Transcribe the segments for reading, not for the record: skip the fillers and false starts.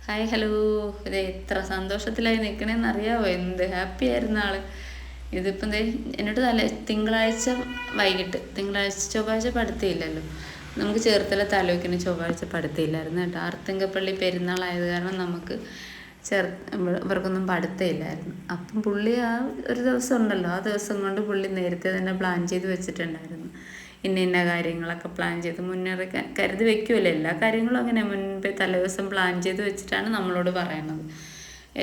Hi hello. ഇത് എത്ര സന്തോഷത്തിലായി നിൽക്കണേന്ന് അറിയാവോ? എന്ത് ഹാപ്പി ആയിരുന്ന ആള്. ഇതിപ്പം എന്നോട് തിങ്കളാഴ്ച വൈകിട്ട്, ചൊവ്വാഴ്ച പഠിത്തമില്ലല്ലോ നമുക്ക്, ചേർത്തല താലൂക്കിന് ചൊവ്വാഴ്ച പഠിത്തമില്ലായിരുന്നു കേട്ടോ. ആർത്തിങ്കപ്പള്ളി പെരുന്നാളായത് കാരണം നമുക്ക് ഇവർക്കൊന്നും പഠിത്തമില്ലായിരുന്നു. അപ്പം പുള്ളി ആ ഒരു ദിവസം ഉണ്ടല്ലോ, ആ ദിവസം കൊണ്ട് പുള്ളി നേരത്തെ തന്നെ പ്ലാൻ ചെയ്ത് വെച്ചിട്ടുണ്ടായിരുന്നു. ഇന്ന കാര്യങ്ങളൊക്കെ പ്ലാൻ ചെയ്ത് മുന്നേ കരുതി വെക്കുമല്ലോ. എല്ലാ കാര്യങ്ങളും അങ്ങനെ മുൻപേ തലേദിവസം പ്ലാൻ ചെയ്ത് വെച്ചിട്ടാണ് നമ്മളോട് പറയണത്.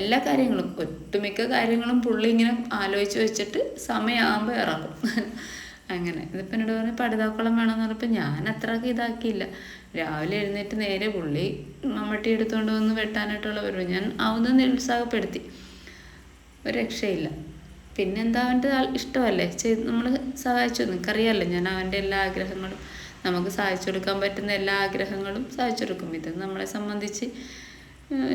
എല്ലാ കാര്യങ്ങളും, ഒട്ടുമിക്ക കാര്യങ്ങളും പുള്ളി ഇങ്ങനെ ആലോചിച്ച് വെച്ചിട്ട് സമയമാകുമ്പോൾ ഇറങ്ങും. അങ്ങനെ ഇതിപ്പോൾ എന്നോട് പറഞ്ഞ് പടുതാക്കുളം വേണമെന്ന് പറഞ്ഞപ്പോൾ ഞാൻ അത്രയ്ക്ക് ഇതാക്കിയില്ല. രാവിലെ എഴുന്നേറ്റ് നേരെ പുള്ളി മമ്മട്ടി എടുത്തുകൊണ്ട് വന്ന് വെട്ടാനായിട്ടുള്ള വരും. ഞാൻ അവന്ന് നിരുത്സാഹപ്പെടുത്തി, ഒരു രക്ഷയില്ല. പിന്നെന്താ, അവൻ്റെ ഇഷ്ടമല്ലേ നമ്മൾ സഹായിച്ചു. നിനക്കറിയാമല്ലോ ഞാൻ അവൻ്റെ എല്ലാ ആഗ്രഹങ്ങളും, നമുക്ക് സാധിച്ചു കൊടുക്കാൻ പറ്റുന്ന എല്ലാ ആഗ്രഹങ്ങളും സാധിച്ചു കൊടുക്കും. ഇത് നമ്മളെ സംബന്ധിച്ച്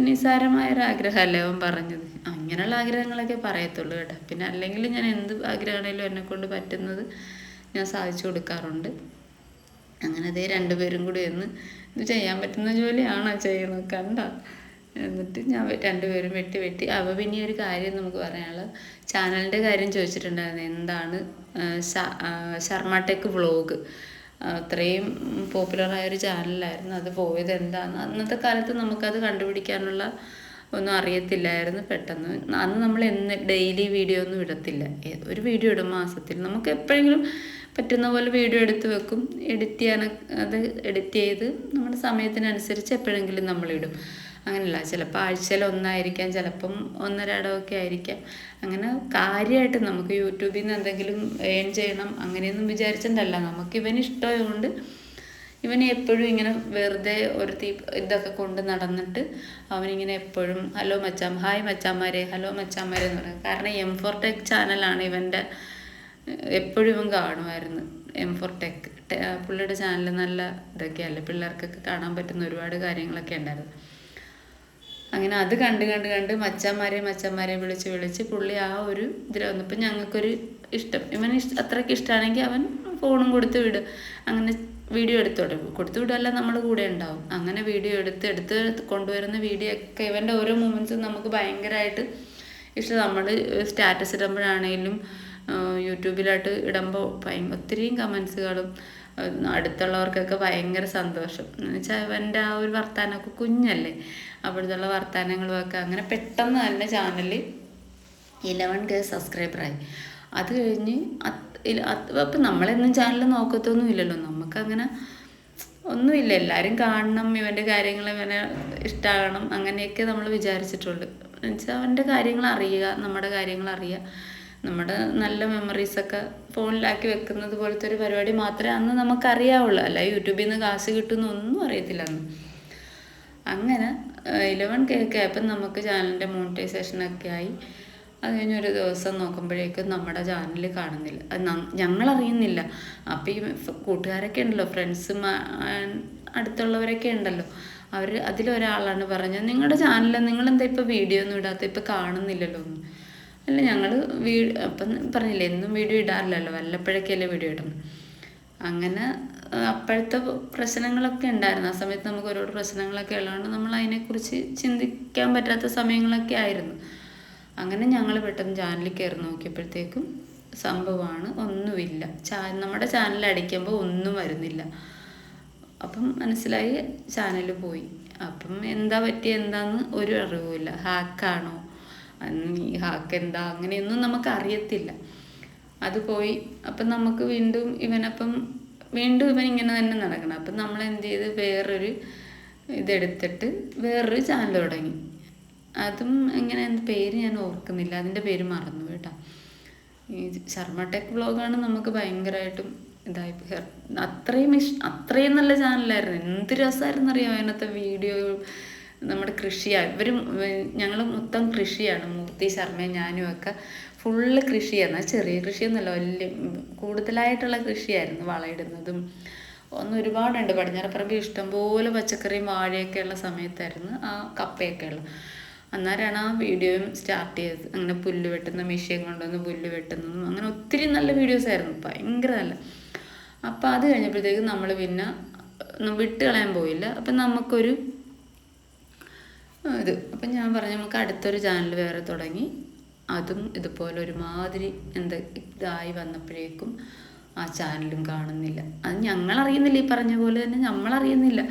നിസ്സാരമായൊരാഗ്രഹമല്ലേ അവൻ പറഞ്ഞത്. അങ്ങനെയുള്ള ആഗ്രഹങ്ങളൊക്കെ പറയത്തുള്ളൂ കേട്ടോ. പിന്നെ അല്ലെങ്കിൽ ഞാൻ എന്ത് ആഗ്രഹമാണേലും എന്നെക്കൊണ്ട് പറ്റുന്നത് ഞാൻ സാധിച്ചു കൊടുക്കാറുണ്ട്. അങ്ങനെ അതേ രണ്ടുപേരും കൂടി ഇത് ചെയ്യാൻ പറ്റുന്ന ജോലിയാണോ ചെയ്യുന്നത് കണ്ട. എന്നിട്ട് ഞാൻ രണ്ടുപേരും വെട്ടി അവ പിന്നെ ഒരു കാര്യം നമുക്ക് പറയാനുള്ളത്, ചാനലിൻ്റെ കാര്യം ചോദിച്ചിട്ടുണ്ടായിരുന്നു. എന്താണ് ശർമ്മ ടെക് വ്ളോഗ്, അത്രയും പോപ്പുലറായൊരു ചാനലായിരുന്നു, അത് പോയത് എന്താണെന്ന് അന്നത്തെ കാലത്ത് നമുക്കത് കണ്ടുപിടിക്കാനുള്ള ഒന്നും അറിയത്തില്ലായിരുന്നു. പെട്ടെന്ന് അന്ന് നമ്മൾ ഡെയിലി വീഡിയോ ഒന്നും ഇടത്തില്ല. ഒരു വീഡിയോ ഇടും മാസത്തിൽ. നമുക്ക് എപ്പോഴെങ്കിലും പറ്റുന്ന പോലെ വീഡിയോ എടുത്ത് വെക്കും. എഡിറ്റ് ചെയ്ത് നമ്മുടെ സമയത്തിനനുസരിച്ച് എപ്പോഴെങ്കിലും നമ്മളിടും. അങ്ങനെയല്ല, ചിലപ്പോൾ ആഴ്ചയിൽ ഒന്നായിരിക്കാം, ചിലപ്പം ഒന്നരാടമൊക്കെ ആയിരിക്കാം. അങ്ങനെ കാര്യമായിട്ട് നമുക്ക് യൂട്യൂബിൽ നിന്ന് എന്തെങ്കിലും ഏൺ ചെയ്യണം അങ്ങനെയൊന്നും വിചാരിച്ചിട്ടല്ല. നമുക്ക് ഇവന് ഇഷ്ടമായതുകൊണ്ട് ഇവനെ എപ്പോഴും ഇങ്ങനെ വെറുതെ ഒരു ഇതൊക്കെ കൊണ്ട് നടന്നിട്ട് അവനിങ്ങനെ എപ്പോഴും ഹലോ മച്ചാം, ഹായ് മച്ചാന്മാരെ, ഹലോ മച്ചാന്മാരെ എന്ന് പറയും. കാരണം M4 Tech ചാനലാണ് ഇവൻ്റെ. എപ്പോഴും ഇവൻ കാണുമായിരുന്നു M4 Tech. പുള്ളിയുടെ ചാനൽ നല്ല ഇതൊക്കെയല്ലേ, പിള്ളേർക്കൊക്കെ കാണാൻ പറ്റുന്ന ഒരുപാട് കാര്യങ്ങളൊക്കെ ഉണ്ടായിരുന്നു. അങ്ങനെ അത് കണ്ട് മച്ചാന്മാരെ വിളിച്ച് പുള്ളി ആ ഒരു ഇതിൽ വന്നപ്പോൾ ഞങ്ങൾക്കൊരു ഇഷ്ടം. ഇവന് അത്രയ്ക്ക് ഇഷ്ടമാണെങ്കിൽ അവൻ ഫോണും കൊടുത്ത് വിടും. അങ്ങനെ വീഡിയോ കൊടുത്തു വിടുമല്ല, നമ്മൾ കൂടെ ഉണ്ടാവും. അങ്ങനെ വീഡിയോ എടുത്ത് കൊണ്ടുവരുന്ന വീഡിയോ ഒക്കെ ഇവൻ്റെ ഓരോ മൂമെൻറ്റ്സും നമുക്ക് ഭയങ്കരമായിട്ട് ഇഷ്ടം. നമ്മൾ സ്റ്റാറ്റസ് ഇടുമ്പോഴാണെങ്കിലും യൂട്യൂബിലായിട്ട് ഇടുമ്പോൾ ഒത്തിരിയും കമൻസുകളും അടുത്തുള്ളവർക്കൊക്കെ ഭയങ്കര സന്തോഷം. എന്ന് വെച്ചാൽ ഇവൻ്റെ ആ ഒരു വർത്താനമൊക്കെ, കുഞ്ഞല്ലേ, അവിടുത്തെ വർത്താനങ്ങളുമൊക്കെ. അങ്ങനെ പെട്ടെന്ന് തന്നെ ചാനൽ 11K സബ്സ്ക്രൈബറായി. അത് കഴിഞ്ഞ് അപ്പം നമ്മളെന്നും ചാനൽ നോക്കത്തൊന്നും ഇല്ലല്ലോ, നമുക്കങ്ങനെ ഒന്നുമില്ല. എല്ലാവരും കാണണം, ഇവൻ്റെ കാര്യങ്ങൾ ഇവനെ ഇഷ്ടമാകണം, അങ്ങനെയൊക്കെ നമ്മൾ വിചാരിച്ചിട്ടുള്ളൂ. എന്നുവെച്ചാൽ അവൻ്റെ കാര്യങ്ങൾ അറിയുക, നമ്മുടെ കാര്യങ്ങൾ അറിയുക, നമ്മുടെ നല്ല മെമ്മറീസൊക്കെ ഫോണിലാക്കി വെക്കുന്നത് പോലത്തെ ഒരു പരിപാടി മാത്രമേ അന്ന് നമുക്കറിയാവുള്ളൂ. അല്ല യൂട്യൂബിൽ നിന്ന് കാശ് കിട്ടുന്നൊന്നും അറിയത്തില്ല അന്ന്. അങ്ങനെ 11K ആയപ്പം നമുക്ക് ചാനലിൻ്റെ മോണിറ്റൈസേഷനൊക്കെ ആയി. അത് കഴിഞ്ഞൊരു ദിവസം നോക്കുമ്പോഴേക്കും നമ്മുടെ ചാനൽ കാണുന്നില്ല. അത് ഞങ്ങളറിയുന്നില്ല. അപ്പം ഈ കൂട്ടുകാരൊക്കെ ഉണ്ടല്ലോ, ഫ്രണ്ട്സും അടുത്തുള്ളവരൊക്കെ ഉണ്ടല്ലോ, അവർ അതിലൊരാളാണ് പറഞ്ഞത്, നിങ്ങളുടെ ചാനലിൽ നിങ്ങളെന്താ ഇപ്പോൾ വീഡിയോ ഒന്നും ഇടാത്ത, ഇപ്പോൾ കാണുന്നില്ലല്ലോ എന്ന്. അല്ല, ഞങ്ങൾ അപ്പം പറഞ്ഞില്ലേ, എന്നും വീഡിയോ ഇടാറില്ലല്ലോ, വല്ലപ്പോഴൊക്കെയല്ലേ വീഡിയോ ഇടുന്നത്. അങ്ങനെ അപ്പോഴത്തെ പ്രശ്നങ്ങളൊക്കെ ഉണ്ടായിരുന്നു. ആ സമയത്ത് നമുക്ക് ഒരുപാട് പ്രശ്നങ്ങളൊക്കെ ഉള്ളതുകൊണ്ട് നമ്മൾ അതിനെക്കുറിച്ച് ചിന്തിക്കാൻ പറ്റാത്ത സമയങ്ങളൊക്കെ ആയിരുന്നു. അങ്ങനെ ഞങ്ങൾ പെട്ടെന്ന് ചാനലിൽ കയറി നോക്കിയപ്പോഴത്തേക്കും സംഭവമാണ്, ഒന്നുമില്ല. നമ്മുടെ ചാനൽ അടിക്കുമ്പോൾ ഒന്നും വരുന്നില്ല. അപ്പം മനസ്സിലായി ചാനൽ പോയി. അപ്പം എന്താ എന്താന്ന് ഒരു അറിവുമില്ല. ഹാക്കാണോ, ഹാക്ക് എന്താ, അങ്ങനെയൊന്നും നമുക്ക് അറിയത്തില്ല. അത് പോയി. അപ്പം നമുക്ക് വീണ്ടും ഇവൻ ഇങ്ങനെ തന്നെ നടക്കണം. അപ്പം നമ്മൾ എന്ത് ചെയ്ത് വേറൊരു ഇതെടുത്തിട്ട് വേറൊരു ചാനൽ തുടങ്ങി. അതും എങ്ങനെ, പേര് ഞാൻ ഓർക്കുന്നില്ല, അതിൻ്റെ പേര് മറന്നു കേട്ടോ. ഈ ശർമ്മ ടെക് വ്ളോഗാണ് നമുക്ക് ഭയങ്കരമായിട്ടും ഇതായി. അത്രയും നല്ല ചാനലായിരുന്നു. എന്ത് രസമായിരുന്നു അറിയാം അതിനകത്തെ വീഡിയോ. നമ്മുടെ കൃഷിയാണ്, ഞങ്ങൾ മൊത്തം കൃഷിയാണ്, മൂർത്തി ശർമ്മയും ഞാനും ഒക്കെ ഫുള്ള് കൃഷിയാണ്. ചെറിയ കൃഷിയൊന്നുമല്ല, വലിയ കൂടുതലായിട്ടുള്ള കൃഷിയായിരുന്നു. വളയിടുന്നതും ഒരുപാടുണ്ട്. പടിഞ്ഞാറപ്പറമ്പിൽ ഇഷ്ടംപോലെ പച്ചക്കറിയും വാഴയൊക്കെ ഉള്ള സമയത്തായിരുന്നു ആ കപ്പയൊക്കെ ഉള്ളത്. അന്നേരമാണ് ആ വീഡിയോയും സ്റ്റാർട്ട് ചെയ്തത്. അങ്ങനെ പുല്ല് വെട്ടുന്ന മെഷീൻ കൊണ്ടുവന്ന് പുല്ല് വെട്ടുന്നതും അങ്ങനെ ഒത്തിരി നല്ല വീഡിയോസായിരുന്നു, ഭയങ്കര നല്ല. അപ്പം അത് കഴിഞ്ഞപ്പോഴത്തേക്കും നമ്മൾ പിന്നെ വിട്ട് കളയാൻ പോയില്ല. അപ്പം നമുക്കൊരു ഇത്. അപ്പം ഞാൻ പറഞ്ഞു നമുക്ക് അടുത്തൊരു ചാനൽ വേറെ തുടങ്ങി. അതും ഇതുപോലെ ഒരുമാതിരി ഇതായി വന്നപ്പോഴേക്കും ആ ചാനലും കാണുന്നില്ല. അത് ഞങ്ങളറിയുന്നില്ല, ഈ പറഞ്ഞ പോലെ തന്നെ നമ്മളറിയുന്നില്ല.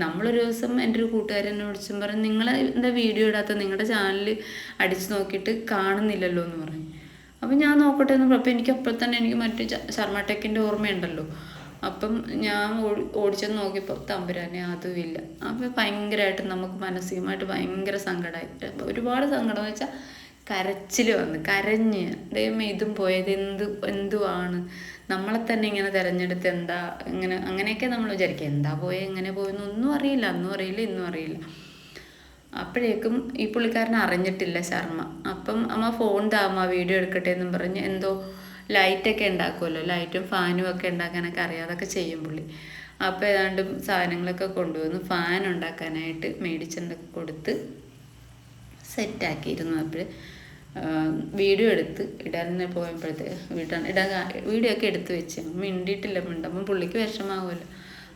നമ്മളൊരു ദിവസം എൻ്റെ ഒരു കൂട്ടുകാരനെ വിളിച്ചും പറഞ്ഞു, നിങ്ങൾ എന്താ വീഡിയോ ഇടാത്ത, നിങ്ങളുടെ ചാനൽ അടിച്ച് നോക്കിയിട്ട് കാണുന്നില്ലല്ലോ എന്ന് പറഞ്ഞു. അപ്പം ഞാൻ നോക്കട്ടെ എന്ന് പറഞ്ഞപ്പോൾ അപ്പോൾ തന്നെ എനിക്ക് മറ്റു ശർമ്മ ടെക്കിൻ്റെ ഓർമ്മയുണ്ടല്ലോ. അപ്പം ഞാൻ ഓടിച്ചെന്ന് നോക്കിയപ്പോൾ തമ്പുരാനെ അതുമില്ല. അപ്പോൾ ഭയങ്കരമായിട്ട് നമുക്ക് മാനസികമായിട്ട് ഭയങ്കര സങ്കടമായി. ഒരുപാട് സങ്കടം വെച്ചാൽ കരച്ചിൽ വന്ന് കരഞ്ഞ്, ദൈവമേ ഇതും പോയത് എന്തുവാണ്, നമ്മളെ തന്നെ ഇങ്ങനെ തിരഞ്ഞെടുത്ത് എന്താ ഇങ്ങനെ, അങ്ങനെയൊക്കെ നമ്മൾ വിചാരിക്കുക. എന്താ പോയത്, എങ്ങനെ പോയെന്ന് ഒന്നും അറിയില്ല, അന്നും അറിയില്ല ഇന്നും അറിയില്ല. അപ്പോഴേക്കും ഈ പുള്ളിക്കാരൻ അറിഞ്ഞിട്ടില്ല ശർമ്മ. അപ്പം അമ്മ ഫോൺ താമ്മ വീഡിയോ എടുക്കട്ടെ എന്നും പറഞ്ഞ് എന്തോ ലൈറ്റൊക്കെ ഉണ്ടാക്കുമല്ലോ, ലൈറ്റും ഫാനും ഒക്കെ ഉണ്ടാക്കാനൊക്കെ അറിയാം, അതൊക്കെ ചെയ്യും പുള്ളി. അപ്പോൾ ഏതാണ്ട് സാധനങ്ങളൊക്കെ കൊണ്ടുവന്ന് ഫാൻ ഉണ്ടാക്കാനായിട്ട് മേടിച്ചെന്നൊക്കെ കൊടുത്ത് സെറ്റാക്കിയിരുന്നു. അപ്പോൾ വീഡിയോ എടുത്ത് ഇടാൻ പോയപ്പോഴത്തേക്ക് വീഡിയോ ഒക്കെ എടുത്ത് വെച്ച് മിണ്ടിയിട്ടില്ല. മിണ്ടുമ്പോൾ പുള്ളിക്ക് വിഷമാവുമല്ലോ.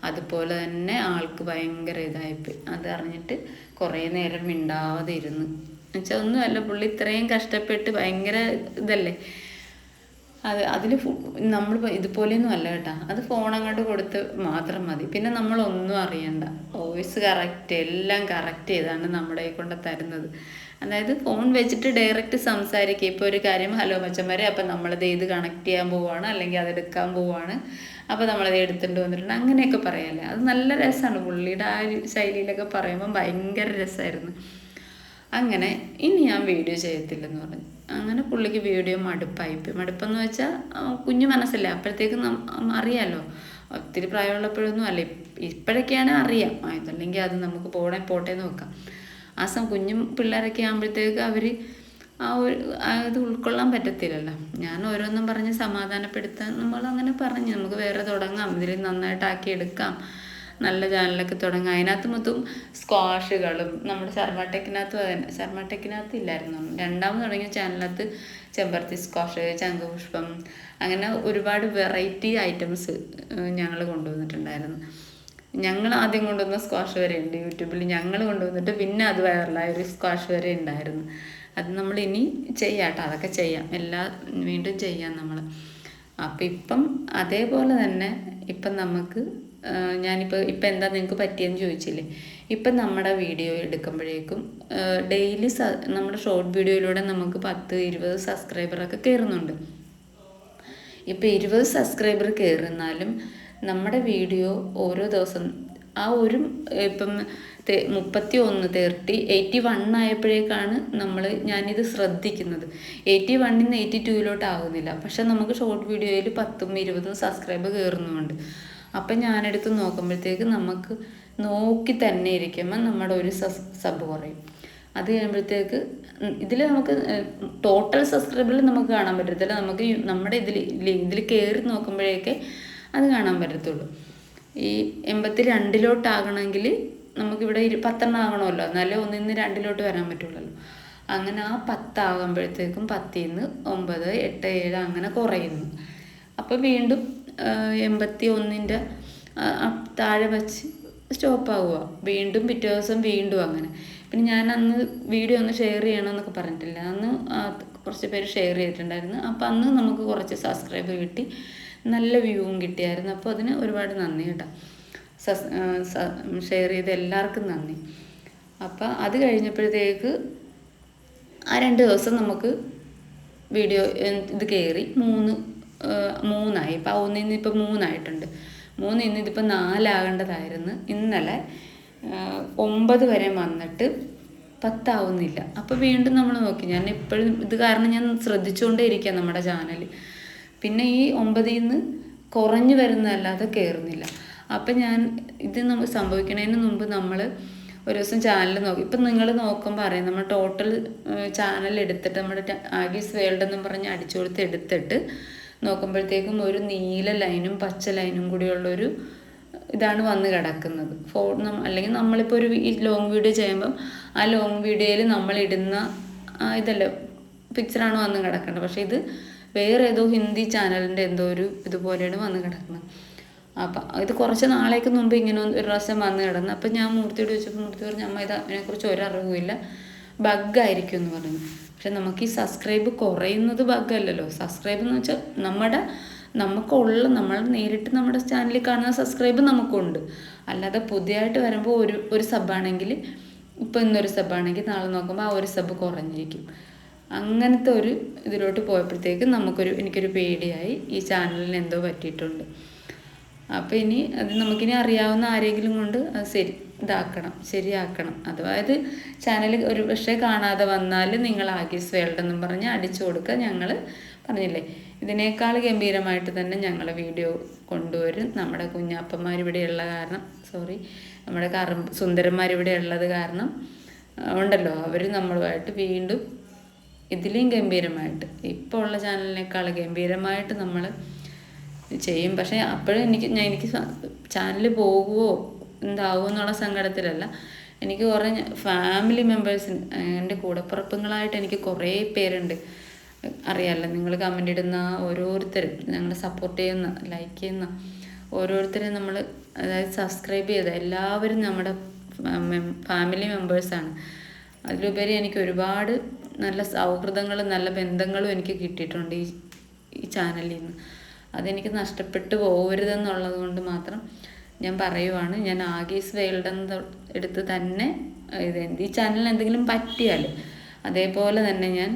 അതുപോലെ തന്നെ ആൾക്ക് ഭയങ്കര ഇതായിപ്പോയി. അത് അറിഞ്ഞിട്ട് കുറേ നേരം മിണ്ടാതെ ഇരുന്ന്, എന്നുവെച്ചാൽ ഒന്നുമല്ല, പുള്ളി ഇത്രയും കഷ്ടപ്പെട്ട് ഭയങ്കര ഇതല്ലേ അതിൽ നമ്മൾ ഇതുപോലെയൊന്നും അല്ല കേട്ടോ. അത് ഫോൺ അങ്ങോട്ട് കൊടുത്ത് മാത്രം മതി, പിന്നെ നമ്മളൊന്നും അറിയണ്ട. വോയിസ് കറക്റ്റ് എല്ലാം കറക്റ്റ് ചെയ്താണ് നമ്മുടെ കൊണ്ട് തരുന്നത്. അതായത് ഫോൺ വെച്ചിട്ട് ഡയറക്റ്റ് സംസാരിക്കുക. ഇപ്പോൾ ഒരു കാര്യം, ഹലോ മച്ചന്മാരെ, അപ്പം നമ്മളത് ഇത് കണക്ട് ചെയ്യാൻ പോവുകയാണ്, അല്ലെങ്കിൽ അതെടുക്കാൻ പോവുകയാണ്, അപ്പോൾ നമ്മളത് എടുത്തുകൊണ്ട് വന്നിട്ടുണ്ട്, അങ്ങനെയൊക്കെ പറയാമല്ലേ. അത് നല്ല രസമാണ്. പുള്ളിയുടെ ആ ശൈലിയിലൊക്കെ പറയുമ്പോൾ ഭയങ്കര രസമായിരുന്നു. അങ്ങനെ ഇനി ഞാൻ വീഡിയോ ചെയ്യത്തില്ലെന്ന് പറഞ്ഞു. അങ്ങനെ പുള്ളിക്ക് വീഡിയോ മടുപ്പെന്ന് വെച്ചാൽ കുഞ്ഞു മനസ്സല്ല, അപ്പോഴത്തേക്കും അറിയാമല്ലോ, ഒത്തിരി പ്രായമുള്ളപ്പോഴൊന്നും അല്ല, ഇപ്പോഴൊക്കെയാണ് അറിയാം. അതല്ലെങ്കിൽ അത് നമുക്ക് പോട്ടെ നോക്കാം. ആ കുഞ്ഞു പിള്ളേരൊക്കെ ആകുമ്പോഴത്തേക്ക് അവർ ഇത് ഉൾക്കൊള്ളാൻ പറ്റത്തില്ലല്ലോ. ഞാൻ ഓരോന്നും പറഞ്ഞ് സമാധാനപ്പെടുത്താൻ നമ്മളങ്ങനെ പറഞ്ഞ് നമുക്ക് വേറെ തുടങ്ങാം, ഇതിൽ നന്നായിട്ടാക്കി എടുക്കാം, നല്ല ചാനലൊക്കെ തുടങ്ങാം. അതിനകത്ത് മൊത്തം സ്ക്വാഷുകളും നമ്മുടെ ശർമ്മ ടെക്കിനകത്ത് ഇല്ലായിരുന്നു. രണ്ടാമത് തുടങ്ങിയ ചാനലിനകത്ത് ചെമ്പരത്തി സ്ക്വാഷ്, ശംഖുപുഷ്പം, അങ്ങനെ ഒരുപാട് വെറൈറ്റി ഐറ്റംസ് ഞങ്ങൾ കൊണ്ടുവന്നിട്ടുണ്ടായിരുന്നു. ഞങ്ങൾ ആദ്യം കൊണ്ടുവന്ന സ്ക്വാഷ് വരെ ഉണ്ട് യൂട്യൂബിൽ. ഞങ്ങൾ കൊണ്ടുവന്നിട്ട് പിന്നെ അത് വൈറലായ ഒരു സ്ക്വാഷ് വരെ ഉണ്ടായിരുന്നു. അത് നമ്മൾ ഇനി ചെയ്യാട്ടോ, അതൊക്കെ ചെയ്യാം, വീണ്ടും ചെയ്യാം നമ്മൾ. അപ്പം ഇപ്പം അതേപോലെ തന്നെ ഇപ്പം നമുക്ക് ഇപ്പം എന്താ നിങ്ങൾക്ക് പറ്റിയെന്ന് ചോദിച്ചില്ലേ. ഇപ്പം നമ്മുടെ വീഡിയോ എടുക്കുമ്പോഴേക്കും ഡെയിലി നമ്മുടെ ഷോർട്ട് വീഡിയോയിലൂടെ നമുക്ക് 10-20 സബ്സ്ക്രൈബറൊക്കെ കയറുന്നുണ്ട്. ഇപ്പം 20 സബ്സ്ക്രൈബർ കയറുന്നാലും നമ്മുടെ വീഡിയോ ഓരോ ദിവസം ഇപ്പം 81 ആയപ്പോഴേക്കാണ് ഞാനിത് ശ്രദ്ധിക്കുന്നത്. 81 നിന്ന് 82 ആകുന്നില്ല. പക്ഷെ നമുക്ക് ഷോർട്ട് വീഡിയോയിൽ 10-20 സബ്സ്ക്രൈബർ കയറുന്നുമുണ്ട്. അപ്പം ഞാനെടുത്ത് നോക്കുമ്പോഴത്തേക്ക് നമുക്ക് നോക്കി തന്നെ ഇരിക്കുമ്പോൾ നമ്മുടെ ഒരു സബ് കുറയും. അത് കഴിയുമ്പോഴത്തേക്ക് ഇതിൽ നമുക്ക് ടോട്ടൽ സബ്സ്ക്രൈബറിൽ നമുക്ക് കാണാൻ പറ്റത്തില്ല. നമുക്ക് നമ്മുടെ ഇതിൽ കയറി നോക്കുമ്പോഴേക്കെ അത് കാണാൻ പറ്റത്തുള്ളൂ. ഈ 82 നമുക്കിവിടെ 10 ആകണമല്ലോ, എന്നാലേ 1 നിന്ന് 2 വരാൻ പറ്റുള്ളൂ. അങ്ങനെ ആ 10 ആകുമ്പോഴത്തേക്കും 10 നിന്ന് 9, 8, 7 അങ്ങനെ കുറയുന്നു. അപ്പോൾ വീണ്ടും 81 താഴെ വച്ച് സ്റ്റോപ്പാവുക. വീണ്ടും പിറ്റേ ദിവസം വീണ്ടും അങ്ങനെ. പിന്നെ ഞാൻ അന്ന് വീഡിയോ ഒന്ന് ഷെയർ ചെയ്യണമെന്നൊക്കെ പറഞ്ഞിട്ടില്ല. അന്ന് കുറച്ച് പേര് ഷെയർ ചെയ്തിട്ടുണ്ടായിരുന്നു. അപ്പോൾ അന്ന് നമുക്ക് കുറച്ച് സബ്സ്ക്രൈബ് കിട്ടി, നല്ല വ്യൂവും കിട്ടിയായിരുന്നു. അപ്പോൾ അതിന് ഒരുപാട് നന്ദി കേട്ടോ. ഷെയർ ചെയ്ത എല്ലാവർക്കും നന്ദി. അപ്പോൾ അത് കഴിഞ്ഞപ്പോഴത്തേക്ക് ആ 2 ദിവസം നമുക്ക് വീഡിയോ ഇത് കയറി 3 ഇപ്പം 1 നിന്ന് ഇപ്പം 3 ആയിട്ടുണ്ട്. 3 നിന്ന് ഇതിപ്പോൾ 4 ആകേണ്ടതായിരുന്നു. ഇന്നലെ 9 വരെ വന്നിട്ട് 10 ആവുന്നില്ല. അപ്പോൾ വീണ്ടും നമ്മൾ നോക്കി. ഞാൻ എപ്പോഴും ഇത് കാരണം ഞാൻ ശ്രദ്ധിച്ചുകൊണ്ടേ ഇരിക്കുക നമ്മുടെ ചാനൽ. പിന്നെ ഈ 9 നിന്ന് കുറഞ്ഞു വരുന്നതല്ലാതെ കയറുന്നില്ല. അപ്പം ഇത് നമുക്ക് സംഭവിക്കുന്നതിന് മുമ്പ് നമ്മൾ ഒരു ദിവസം ചാനൽ നോക്കി. ഇപ്പം നിങ്ങൾ നോക്കുമ്പോൾ അറിയാം, നമ്മൾ ടോട്ടൽ ചാനൽ എടുത്തിട്ട് നമ്മുടെ ആഗീസ് വേൾഡ് എന്നും പറഞ്ഞ് അടിച്ചു കൊടുത്ത് എടുത്തിട്ട് നോക്കുമ്പോഴത്തേക്കും ഒരു നീല ലൈനും പച്ച ലൈനും കൂടിയുള്ളൊരു ഇതാണ് വന്ന് കിടക്കുന്നത്. അല്ലെങ്കിൽ നമ്മളിപ്പോൾ ഒരു ലോങ് വീഡിയോ ചെയ്യുമ്പം ആ ലോങ് വീഡിയോയിൽ നമ്മളിടുന്ന ഇതല്ല പിക്ചറാണ് വന്ന് കിടക്കേണ്ടത്. പക്ഷേ ഇത് വേറെ ഏതോ ഹിന്ദി ചാനലിൻ്റെ എന്തോ ഒരു ഇതുപോലെയാണ് വന്ന് കിടക്കുന്നത്. അപ്പം ഇത് കുറച്ച് നാളേക്ക് മുമ്പ് ഇങ്ങനെ ഒരു പ്രാവശ്യം വന്ന് കിടന്നു. അപ്പം ഞാൻ മൂർത്തിയോട് ചോദിച്ചപ്പോൾ മൂർത്തി പറഞ്ഞു അമ്മ ഇത് അതിനെക്കുറിച്ച് ഒരറിവുമില്ല, ബഗ്ഗായിരിക്കും എന്ന് പറഞ്ഞു. പക്ഷെ നമുക്ക് ഈ സബ്സ്ക്രൈബ് കുറയുന്നത് ബഗ്ഗല്ലല്ലോ. സബ്സ്ക്രൈബ് എന്ന് വെച്ചാൽ നമ്മൾ നേരിട്ട് നമ്മുടെ ചാനലിൽ കാണുന്ന സബ്സ്ക്രൈബ് നമുക്കുണ്ട്. അല്ലാതെ പുതിയതായിട്ട് വരുമ്പോൾ ഒരു സബ്ബാണെങ്കിൽ ഇപ്പോൾ ഇന്നൊരു സബ്ബാണെങ്കിൽ നാളെ നോക്കുമ്പോൾ ആ ഒരു സബ്ബ് കുറഞ്ഞിരിക്കും. അങ്ങനത്തെ ഒരു ഇതിലോട്ട് പോയപ്പോഴത്തേക്കും എനിക്കൊരു പേടിയായി, ഈ ചാനലിന് എന്തോ പറ്റിയിട്ടുണ്ട്. അപ്പോൾ ഇനി അത് നമുക്കിനി അറിയാവുന്ന ആരെങ്കിലും കൊണ്ട് അത് ശരിയാക്കണം. അതായത് ചാനൽ ഒരു പക്ഷേ കാണാതെ വന്നാൽ നിങ്ങൾ ആഗീസ് വേൾഡ് എന്നും പറഞ്ഞ് അടിച്ചു കൊടുക്കുക. ഞങ്ങൾ പറഞ്ഞില്ലേ ഇതിനേക്കാൾ ഗംഭീരമായിട്ട് തന്നെ ഞങ്ങൾ വീഡിയോ കൊണ്ടുവരും. നമ്മുടെ കുഞ്ഞാപ്പന്മാരിവിടെ ഉള്ള കാരണം നമ്മുടെ സുന്ദരന്മാരിവിടെ ഉള്ളത് കാരണം ഉണ്ടല്ലോ, അവർ നമ്മളുമായിട്ട് വീണ്ടും ഇതിലും ഗംഭീരമായിട്ട് ഇപ്പോൾ ഉള്ള ചാനലിനേക്കാൾ ഗംഭീരമായിട്ട് നമ്മൾ ചെയ്യും. പക്ഷേ അപ്പോഴും എനിക്ക് ചാനൽ പോകുമോ എന്താവുമോ എന്നുള്ള സങ്കടത്തിലല്ല. എനിക്ക് കുറേ ഫാമിലി മെമ്പേഴ്സിന്, എൻ്റെ കൂടപ്പിറപ്പുകളായിട്ട് എനിക്ക് കുറേ പേരുണ്ട്. അറിയാമല്ലോ, നിങ്ങൾ കമൻ്റ് ഇടുന്ന ഓരോരുത്തരും, ഞങ്ങൾ സപ്പോർട്ട് ചെയ്യുന്ന ലൈക്ക് ചെയ്യുന്ന ഓരോരുത്തരെയും നമ്മൾ അതായത് സബ്സ്ക്രൈബ് ചെയ്ത എല്ലാവരും നമ്മുടെ ഫാമിലി മെമ്പേഴ്സാണ്. അതിലുപരി എനിക്ക് ഒരുപാട് നല്ല സൗഹൃദങ്ങളും നല്ല ബന്ധങ്ങളും എനിക്ക് കിട്ടിയിട്ടുണ്ട് ഈ ചാനലിൽ നിന്ന്. അതെനിക്ക് നഷ്ടപ്പെട്ടു പോകരുതെന്നുള്ളത് കൊണ്ട് മാത്രം ഞാൻ പറയുവാണ്. ഞാൻ ആഗീസ് വേൾഡ് എടുത്ത് തന്നെ ഈ ചാനലിന് എന്തെങ്കിലും പറ്റിയാൽ അതേപോലെ തന്നെ ഞാൻ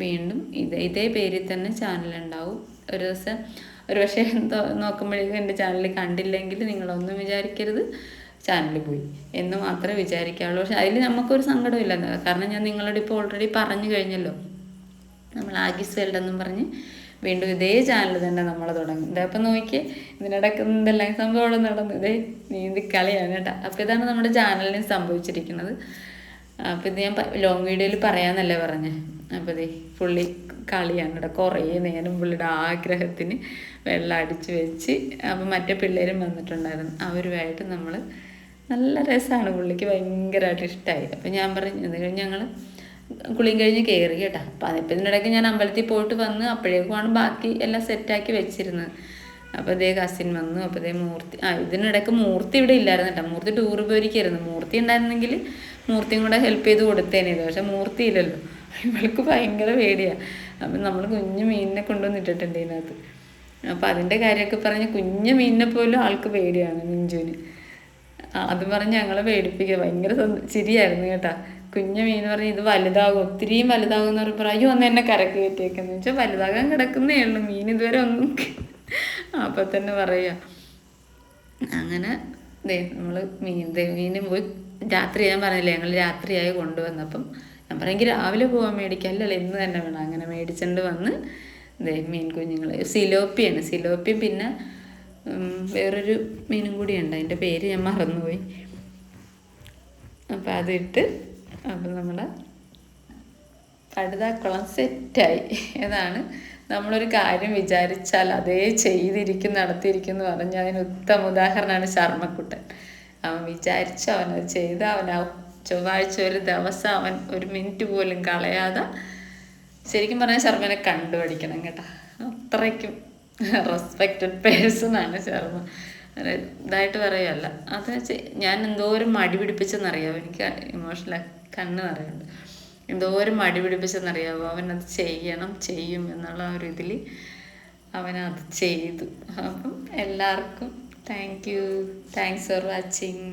വീണ്ടും ഇതേ പേരിൽ തന്നെ ചാനലുണ്ടാവും. ഒരു ദിവസം ഒരു പക്ഷേ നോക്കുമ്പോഴേക്കും എൻ്റെ ചാനൽ കണ്ടില്ലെങ്കിൽ നിങ്ങളൊന്നും വിചാരിക്കരുത് ചാനൽ പോയി എന്ന് മാത്രമേ വിചാരിക്കാവുള്ളൂ. പക്ഷെ അതിൽ നമുക്കൊരു സങ്കടമില്ല, കാരണം ഞാൻ നിങ്ങളോട് ഇപ്പോൾ ഓൾറെഡി പറഞ്ഞു കഴിഞ്ഞല്ലോ. നമ്മൾ ആഗീസ് വേൾഡ് എന്നും പറഞ്ഞ് വീണ്ടും ഇതേ ചാനൽ തന്നെ നമ്മൾ തുടങ്ങും. ഇതപ്പം നോക്കിയേ, ഇതിനിടയ്ക്ക് എന്തെല്ലാം സംഭവം നടന്നു, ഇതേ നീന്തിക്കളിയാണ് കേട്ടോ. അപ്പോൾ ഇതാണ് നമ്മുടെ ചാനലിന് സംഭവിച്ചിരിക്കുന്നത്. അപ്പോൾ ഇത് ഞാൻ ലോങ് വീഡിയോയിൽ പറയാമെന്നല്ലേ പറഞ്ഞേ. അപ്പോൾ ഇതേ പുള്ളി കളിയാണ് കേട്ടോ. കുറേ നേരം പുള്ളിയുടെ ആഗ്രഹത്തിന് വെള്ളം അടിച്ച് വെച്ച്, അപ്പോൾ മറ്റേ പിള്ളേരും വന്നിട്ടുണ്ടായിരുന്നു, അവരുമായിട്ട് നമ്മൾ നല്ല രസമാണ്. പുള്ളിക്ക് ഭയങ്കരമായിട്ട് ഇഷ്ടമായി. അപ്പോൾ ഞാൻ പറഞ്ഞു ഇത് കഴിഞ്ഞ് ഞങ്ങൾ കുളിയും കഴിഞ്ഞ് കയറി കേട്ടോ. അപ്പോൾ അതിപ്പോൾ ഇതിനിടയ്ക്ക് ഞാൻ അമ്പലത്തിൽ പോയിട്ട് വന്ന് അപ്പോഴേക്കുമാണ് ബാക്കി എല്ലാം സെറ്റാക്കി വെച്ചിരുന്നത്. അപ്പോൾ ഇതേ കസിൻ വന്നു. അപ്പോൾ ഇതേ മൂർത്തി ഇതിനിടയ്ക്ക് മൂർത്തി ഇവിടെ ഇല്ലായിരുന്നു കേട്ടോ. മൂർത്തി ടൂറ് പോയിരിക്കായിരുന്നു. മൂർത്തി ഉണ്ടായിരുന്നെങ്കിൽ മൂർത്തിയും കൂടെ ഹെൽപ്പ് ചെയ്ത് കൊടുത്തേനെ. പക്ഷെ മൂർത്തി ഇല്ലല്ലോ, ഇവൾക്ക് ഭയങ്കര പേടിയാണ്. അപ്പം നമ്മൾ കുഞ്ഞു മീനിനെ കൊണ്ടുവന്നിട്ടിട്ടുണ്ട് ഇതിനകത്ത്. അപ്പോൾ അതിൻ്റെ കാര്യമൊക്കെ പറഞ്ഞ് കുഞ്ഞു മീനിനെ പോലും ആൾക്ക് പേടിയാണ് മിഞ്ചുവിന്. അത് പറഞ്ഞ് ഞങ്ങളെ പേടിപ്പിക്കുക. ഭയങ്കര ചിരിയായിരുന്നു കേട്ടോ. കുഞ്ഞു മീൻ പറഞ്ഞ് ഇത് വലുതാകും, ഒത്തിരിയും വലുതാകും എന്ന് പറയുമ്പോൾ അയ്യോ ഒന്ന് എന്നെ കരക്ക് കയറ്റിയേക്കെന്ന് വെച്ചാൽ വലുതാകാൻ കിടക്കുന്നേ ഉള്ളൂ, മീൻ ഇതുവരെ ഒന്നും. അപ്പം തന്നെ പറയുക. അങ്ങനെ നമ്മൾ മീനും പോയി രാത്രി, ഞാൻ പറഞ്ഞില്ലേ ഞങ്ങൾ രാത്രിയായി കൊണ്ടുവന്നപ്പം ഞാൻ പറയുമെങ്കിൽ രാവിലെ പോകാൻ മേടിക്കാം, അല്ലല്ലോ ഇന്ന് തന്നെ വേണം. അങ്ങനെ മേടിച്ചുകൊണ്ട് വന്ന് മീൻ കുഞ്ഞുങ്ങൾ സിലോപ്പിയാണ്. സിലോപ്പിയും പിന്നെ വേറൊരു മീനും കൂടിയുണ്ട്, അതിൻ്റെ പേര് ഞാൻ മറന്നുപോയി. അപ്പം അതിട്ട് അപ്പം നമ്മുടെ കടുതാക്കുളം സെറ്റായി. ഏതാണ് നമ്മളൊരു കാര്യം വിചാരിച്ചാൽ അതേ ചെയ്തിരിക്കും നടത്തിയിരിക്കും എന്ന് പറഞ്ഞാൽ അതിന് ഉത്തമ ഉദാഹരണമാണ് ശർമ്മക്കുട്ടൻ. അവൻ വിചാരിച്ചു, അവനത് ചെയ്ത് അവൻ ആ ചൊവ്വാഴ്ച ഒരു ദിവസം അവൻ ഒരു മിനിറ്റ് പോലും കളയാതെ ശരിക്കും പറഞ്ഞാൽ ശർമ്മനെ കണ്ടുപഠിക്കണം കേട്ടോ. അത്രയ്ക്കും റെസ്പെക്റ്റഡ് പേഴ്സണാണ് ശർമ്മ. ഇതായിട്ട് പറയുമല്ല. അത് ഞാൻ എന്തോരം മടി പിടിപ്പിച്ചെന്നറിയാമോ, എനിക്ക് ഇമോഷണൽ കണ്ണ് നിറയുണ്ട്. എന്തോരം മടി പിടിപ്പിച്ചെന്നറിയാമോ, അവനത് ചെയ്യും എന്നുള്ള ഒരു ഇതിൽ അവനത് ചെയ്തു. അപ്പം എല്ലാവർക്കും താങ്ക്സ് ഫോർ വാച്ചിങ്.